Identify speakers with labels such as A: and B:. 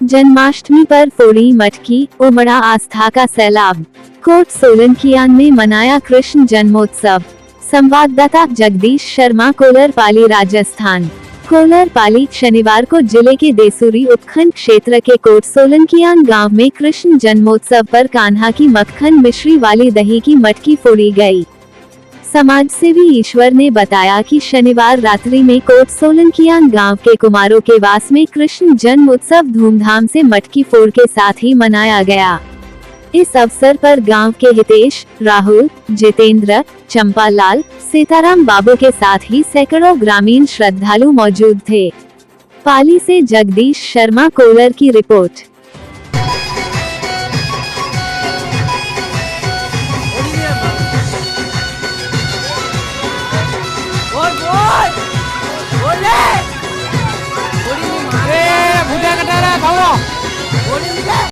A: जन्माष्टमी पर फोड़ी मटकी, उमड़ा आस्था का सैलाब। कोट सोलंकियान में मनाया कृष्ण जन्मोत्सव। संवाददाता जगदीश शर्मा, कोलरपाली, राजस्थान। कोलरपाली, शनिवार को जिले के देसूरी उपखंड क्षेत्र के कोट सोलंकियान गांव में कृष्ण जन्मोत्सव पर कान्हा की मक्खन मिश्री वाली दही की मटकी फोड़ी गई। समाजसेवी ईश्वर ने बताया कि शनिवार रात्रि में कोट सोलंकियान गांव के कुमारों के वास में कृष्ण जन्म उत्सव धूमधाम से मटकी फोड़ के साथ ही मनाया गया। इस अवसर पर गांव के हितेश, राहुल, जितेंद्र, चंपालाल, सीताराम बाबू के साथ ही सैकड़ों ग्रामीण श्रद्धालु मौजूद थे। पाली से जगदीश शर्मा, कोलर की रिपोर्ट।
B: ભૂજા કટારા ભાવો